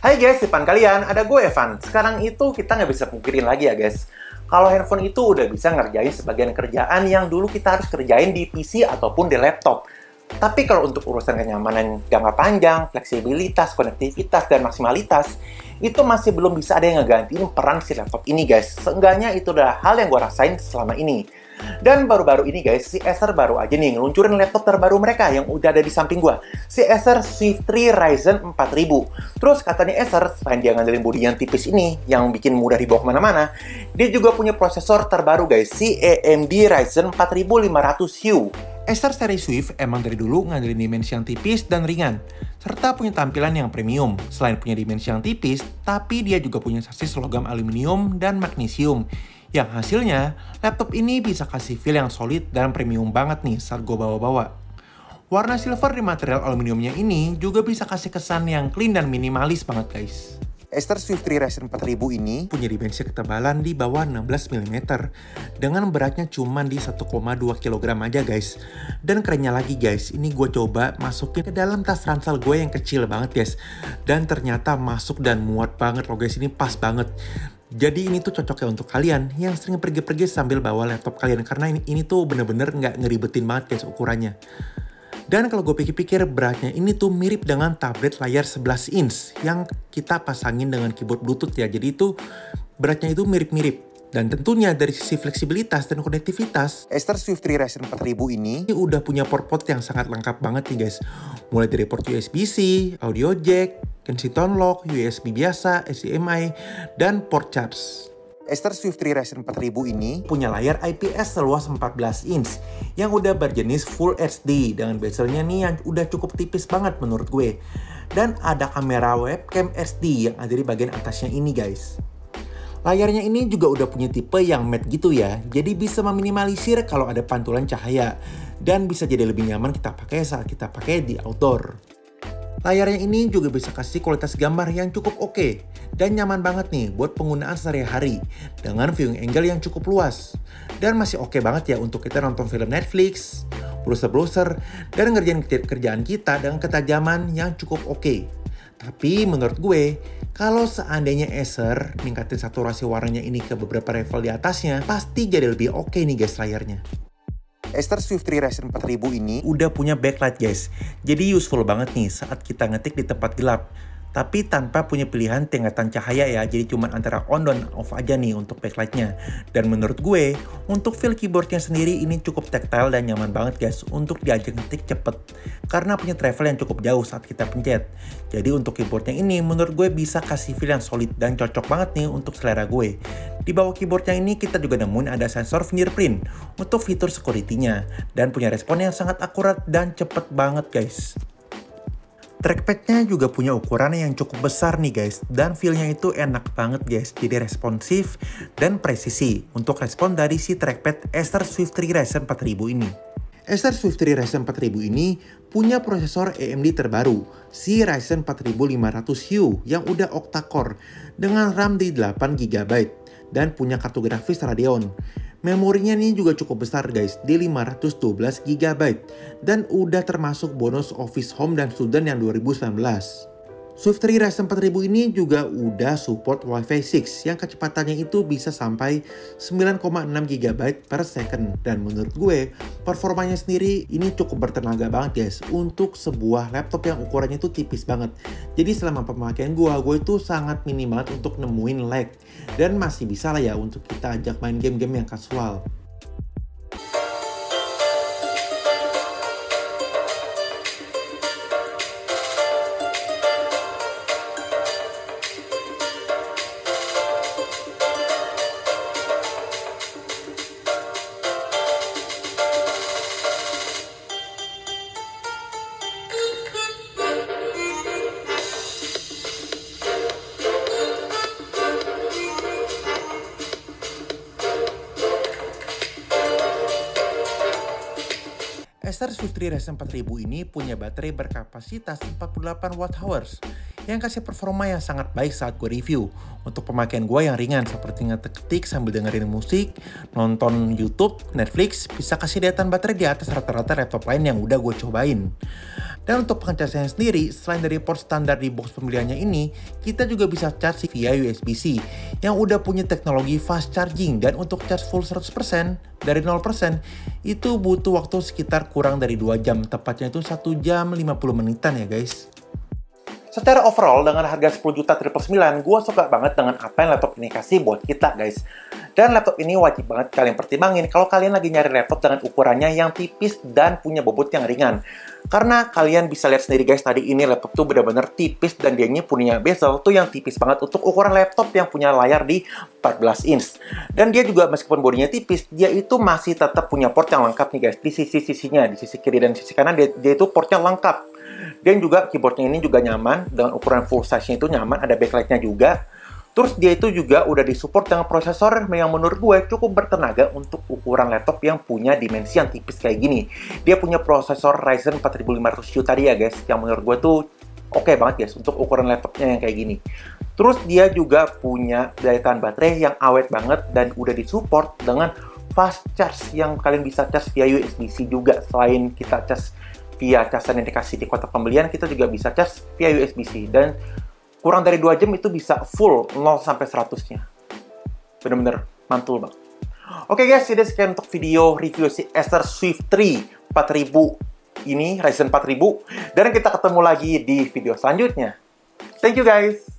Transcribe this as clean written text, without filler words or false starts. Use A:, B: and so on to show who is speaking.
A: Hai guys, depan kalian ada gue Evan. Sekarang itu kita nggak bisa pungkirin lagi ya guys. Kalau handphone itu udah bisa ngerjain sebagian kerjaan yang dulu kita harus kerjain di PC ataupun di laptop. Tapi kalau untuk urusan kenyamanan jangka panjang, fleksibilitas, konektivitas, dan maksimalitas, itu masih belum bisa ada yang ngegantiin peran si laptop ini guys. Seenggaknya itu adalah hal yang gue rasain selama ini. Dan baru-baru ini guys, si Acer baru aja nih ngeluncurin laptop terbaru mereka yang udah ada di samping gua. Si Acer Swift 3 Ryzen 4000. Terus katanya Acer, selain dia ngandelin bodi yang tipis ini, yang bikin mudah dibawa kemana-mana, dia juga punya prosesor terbaru guys, si AMD Ryzen 4500U.
B: Acer seri Swift emang dari dulu ngandelin dimensi yang tipis dan ringan, serta punya tampilan yang premium. Selain punya dimensi yang tipis, tapi dia juga punya sasis logam aluminium dan magnesium. Yang hasilnya, laptop ini bisa kasih feel yang solid dan premium banget nih saat gue bawa-bawa. Warna silver di material aluminiumnya ini juga bisa kasih kesan yang clean dan minimalis banget guys.
A: Acer Swift 3 Ryzen 4000 ini
B: punya dimensi ketebalan di bawah 16 mm dengan beratnya cuma di 1,2 kg aja guys. Dan kerennya lagi guys, ini gue coba masukin ke dalam tas ransel gue yang kecil banget guys. Dan ternyata masuk dan muat banget loh guys, ini pas banget. Jadi ini tuh cocoknya untuk kalian yang sering pergi-pergi sambil bawa laptop kalian, karena ini tuh bener-bener nggak ngeribetin banget guys ukurannya. Dan kalau gue pikir-pikir, beratnya ini tuh mirip dengan tablet layar 11 inch yang kita pasangin dengan keyboard bluetooth ya. Jadi itu beratnya itu mirip-mirip. Dan tentunya dari sisi fleksibilitas dan konektivitas,
A: Acer Swift 3 Ryzen 4000 ini
B: udah punya port-port yang sangat lengkap banget nih guys. Mulai dari port USB-C, audio jack, Kensington lock, USB biasa, HDMI, dan port charge.
A: Acer Swift 3 Ryzen 4000 ini
B: punya layar IPS seluas 14 inch yang udah berjenis Full HD dengan bezelnya nih yang udah cukup tipis banget menurut gue. Dan ada kamera webcam SD yang ada di bagian atasnya ini guys. Layarnya ini juga udah punya tipe yang matte gitu ya, jadi bisa meminimalisir kalau ada pantulan cahaya dan bisa jadi lebih nyaman kita pakai saat kita pakai di outdoor. Layarnya ini juga bisa kasih kualitas gambar yang cukup oke dan nyaman banget nih buat penggunaan sehari-hari dengan viewing angle yang cukup luas. Dan masih oke banget ya untuk kita nonton film Netflix, browser-browser, dan ngerjain kerjaan kita dengan ketajaman yang cukup oke. Tapi menurut gue, kalau seandainya Acer ningkatin saturasi warnanya ini ke beberapa level di atasnya, pasti jadi lebih oke nih guys layarnya.
A: Acer Swift 3 Ryzen 4000 ini
B: udah punya backlight guys, jadi useful banget nih saat kita ngetik di tempat gelap. Tapi tanpa punya pilihan tingkatan cahaya ya, jadi cuma antara on dan off aja nih untuk backlightnya. Dan menurut gue, untuk feel keyboardnya sendiri ini cukup tactile dan nyaman banget guys untuk diajak ngetik cepet. Karena punya travel yang cukup jauh saat kita pencet. Jadi untuk keyboardnya ini menurut gue bisa kasih feel yang solid dan cocok banget nih untuk selera gue. Di bawah keyboardnya ini kita juga nemuin ada sensor fingerprint untuk fitur security-nya. Dan punya respon yang sangat akurat dan cepet banget guys. Trackpad-nya juga punya ukuran yang cukup besar nih guys, dan feel-nya itu enak banget guys, jadi responsif dan presisi untuk respon dari si trackpad Acer Swift 3 Ryzen 4000 ini. Acer Swift 3 Ryzen 4000 ini punya prosesor AMD terbaru, si Ryzen 4500U yang udah octa-core dengan RAM di 8GB dan punya kartu grafis Radeon. Memorinya nih juga cukup besar guys, di 512GB dan udah termasuk bonus Office Home dan Student yang 2019. Swift 3 Ryzen 4000 ini juga udah support Wi-Fi 6 yang kecepatannya itu bisa sampai 9,6GB per second. Dan menurut gue, performanya sendiri ini cukup bertenaga banget guys untuk sebuah laptop yang ukurannya itu tipis banget. Jadi selama pemakaian gue itu sangat minim banget untuk nemuin lag. Dan masih bisa lah ya untuk kita ajak main game-game yang casual. Acer Swift 3 Ryzen 4000 ini punya baterai berkapasitas 48 Wh yang kasih performa yang sangat baik saat gue review. Untuk pemakaian gue yang ringan seperti ngetik-ketik sambil dengerin musik, nonton YouTube, Netflix, bisa kasih dayatan baterai di atas rata-rata laptop lain yang udah gue cobain. Dan untuk pengecasnya sendiri, selain dari port standar di box pembeliannya ini, kita juga bisa charge via USB-C yang udah punya teknologi fast charging, dan untuk charge full 100% dari 0% itu butuh waktu sekitar kurang dari 2 jam, tepatnya itu 1 jam 50 menitan ya guys.
A: Secara overall, dengan harga 10.999, gue suka banget dengan apa yang laptop ini kasih buat kita, guys. Dan laptop ini wajib banget kalian pertimbangin kalau kalian lagi nyari laptop dengan ukurannya yang tipis dan punya bobot yang ringan. Karena kalian bisa lihat sendiri, guys, tadi ini laptop tuh benar-benar tipis dan dia punya bezel tuh yang tipis banget untuk ukuran laptop yang punya layar di 14 inch. Dan dia juga meskipun bodinya tipis, dia itu masih tetap punya port yang lengkap nih, guys. Di sisi-sisinya, di sisi kiri dan sisi kanan, dia itu portnya lengkap. Dan juga keyboardnya ini juga nyaman, dengan ukuran full size-nya itu nyaman, ada backlight-nya juga. Terus dia itu juga udah disupport dengan prosesor yang menurut gue cukup bertenaga untuk ukuran laptop yang punya dimensi yang tipis kayak gini. Dia punya prosesor Ryzen 4500U tadi ya guys, yang menurut gue tuh oke banget guys untuk ukuran laptopnya yang kayak gini. Terus dia juga punya daya tahan baterai yang awet banget dan udah disupport dengan fast charge yang kalian bisa charge via USB-C juga. Selain kita charge via casan yang dikasih di kotak pembelian, kita juga bisa charge via USB-C. Dan kurang dari 2 jam itu bisa full 0 sampai 100-nya. Bener-bener mantul banget. Oke guys, jadi sekian untuk video review si Acer Swift 3 4000 ini, Ryzen 4000. Dan kita ketemu lagi di video selanjutnya. Thank you guys!